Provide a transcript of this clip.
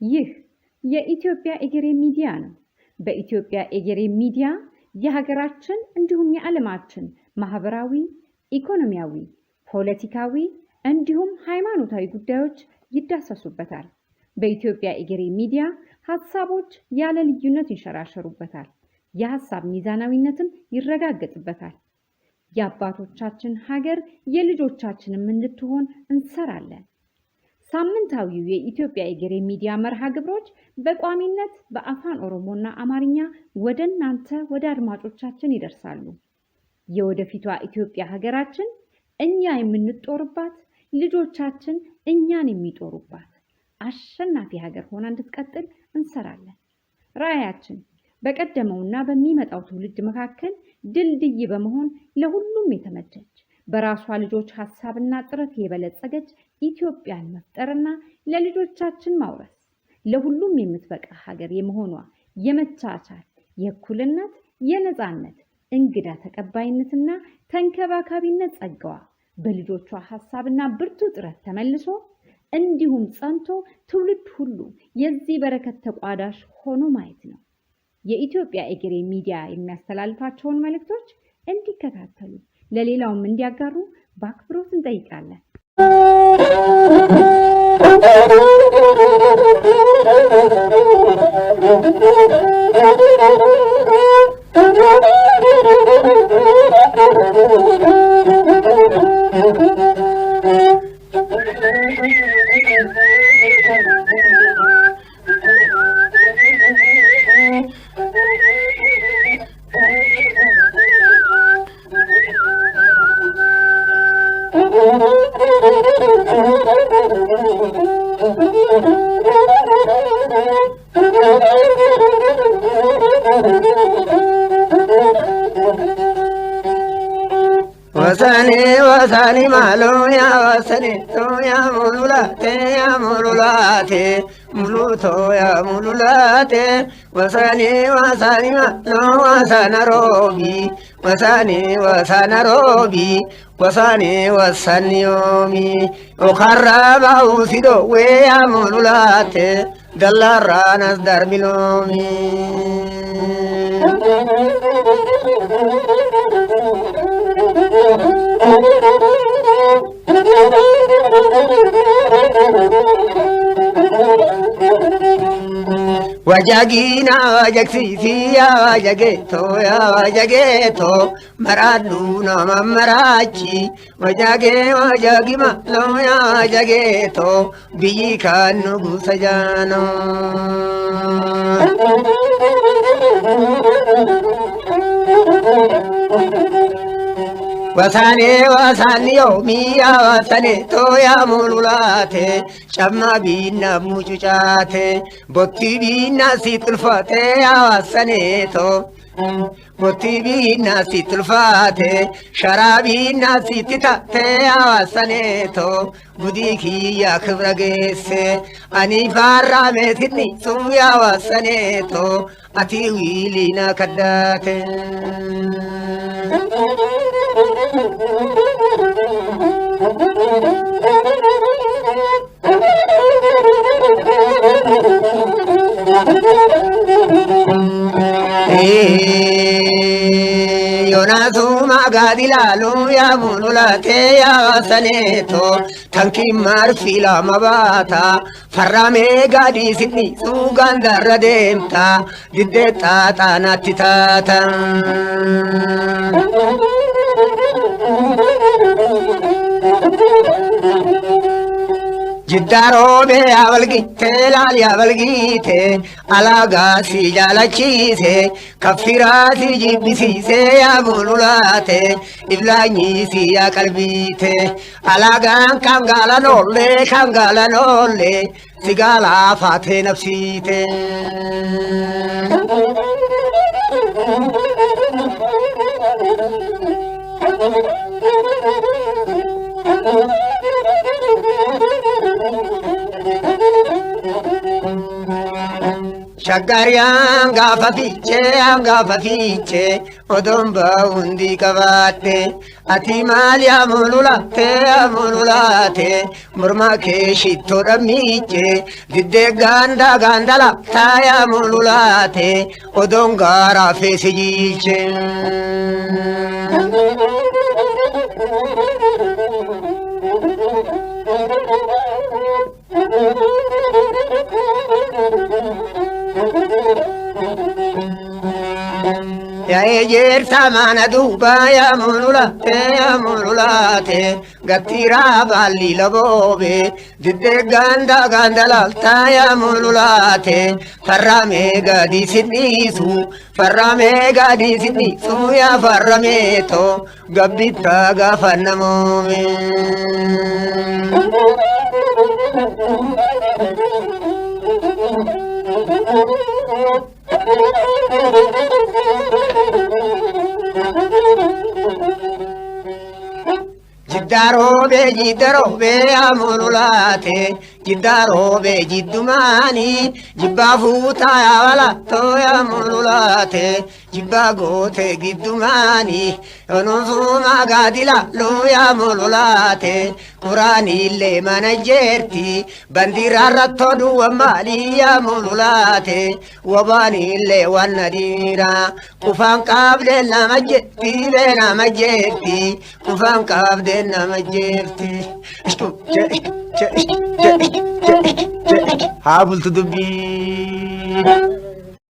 ይህ የኢትዮጵያ ኤጌሬ ሚዲያ ነው። በኢትዮጵያ ኤጌሬ ሚዲያ የሀገራችን እንዲሁም የዓለማችን ማህበራዊ፣ ኢኮኖሚያዊ፣ ፖለቲካዊ እንዲሁም ሃይማኖታዊ ጉዳዮች ይዳሰሱበታል። በኢትዮጵያ ኤጌሬ ሚዲያ ሐሳቦች ያለ ልዩነት ይንሸራሸሩበታል። የሐሳብ ሚዛናዊነትም ይረጋገጥበታል። የአባቶቻችን ሀገር የልጆቻችንም እንድትሆን እንሰራለን። ሳምንታዊው የኢትዮጵያ ኤጌሬ ሚዲያ መርሃ ግብሮች በቋሚነት በአፋን ኦሮሞና አማርኛ ወደ እናንተ ወደ አድማጮቻችን ይደርሳሉ። የወደፊቷ ኢትዮጵያ ሀገራችን እኛ የምንጦርባት፣ ልጆቻችን እኛን የሚጦሩባት አሸናፊ ሀገር ሆና እንድትቀጥል እንሰራለን። ራዕያችን በቀደመውና በሚመጣው ትውልድ መካከል ድልድይ በመሆን ለሁሉም የተመቸች በራሷ ልጆች ሐሳብና ጥረት የበለጸገች ኢትዮጵያን መፍጠርና ለልጆቻችን ማውረስ፣ ለሁሉም የምትበቃ ሀገር የመሆኗ የመቻቻል፣ የእኩልነት፣ የነፃነት፣ እንግዳ ተቀባይነትና ተንከባካቢነት ጸጋዋ በልጆቿ ሐሳብና ብርቱ ጥረት ተመልሶ እንዲሁም ጸንቶ ትውልድ ሁሉ የዚህ በረከት ተቋዳሽ ሆኖ ማየት ነው። የኢትዮጵያ ኤጌሬ ሚዲያ የሚያስተላልፋቸውን መልእክቶች እንዲከታተሉ ለሌላውም እንዲያጋሩ በአክብሮት እንጠይቃለን። ወሰኔ ማሎ ያ ወሰኔ ቶ ያ ሙሉላቴ ሙሉቶ ያ ሙሉላቴ ወሰኔ ማሎ ወሰኔ ወሰኒዮሚ ኦካራ ባው ሲዶ ወ ያ ሙሉላቴ ገላራናስ ዳርሚሎሚ ወጃጊና ወጀክሲሲያ ወጀጌቶ መራዱና መመራቺ ወጃጊማ ሎያ ወጀጌቶ ቢካኑ ጉሰጃኖ ወሳኔዮ ሚያ ወሰኔ ቶያ ሙሉላቴ ጨማ ቢና ሙጩጫቴ ቦቲ ቢና ሲጥልፋቴ ያወሰኔቶ ቦቲ ቢና ሲጥልፋቴ ሸራቢና ሲትታቴ ያወሰኔቶ ጉዲኪያ ክብረጌሴ አኒ ፋራ ሜትኒ ሱ ያወሰኔቶ አቲ ዊሊና ከዳቴ ዮናሱ ማጋዲላሉ ያ ሙሉላቴ ያ ወሰኔቶ ተንኪ ማርፊላ መባታ ፈራሜ ጋዲ ሲኒ ሱጋን ዳረዴምታ ድዴጣ ጣናትታታ ጅዳሮቤ ያበልጊቴ ላል ያበልጊቴ አላጋሲ ጃላቺሴ ከፊራሲ ጂቢሲሴ ያሙሉላቴ ኢብላኝሲ ያቀልቢቴ አላጋን ካንጋላኖሌ ሲጋላ ፋቴ ነፍሲቴ Shaggariyan gaafa fiichee odoon bahundi qabaatte ati maal yaa mululaate morma kee shittoodha miiche diddee gaanda laftaa yaa mululaate odoon gaaraa feesi jiilche. Ya ejersa mana duba ya mululate gatira balli labobe didde ganda lalta ya mululate farrame gadi sidnisu ya farrame to gabbita gafannamome. Jiddarobe amululate jiddarobe jiddumani jibba fuuta yawalatto amululate jibba goote giddumani onusuma gadila lo amululate quraanille mana jerti bandirarratto duwa mali amululate wabanille wannadira kufan qabde nama jetti kufan qabde nama jetti haa bultu dubbii.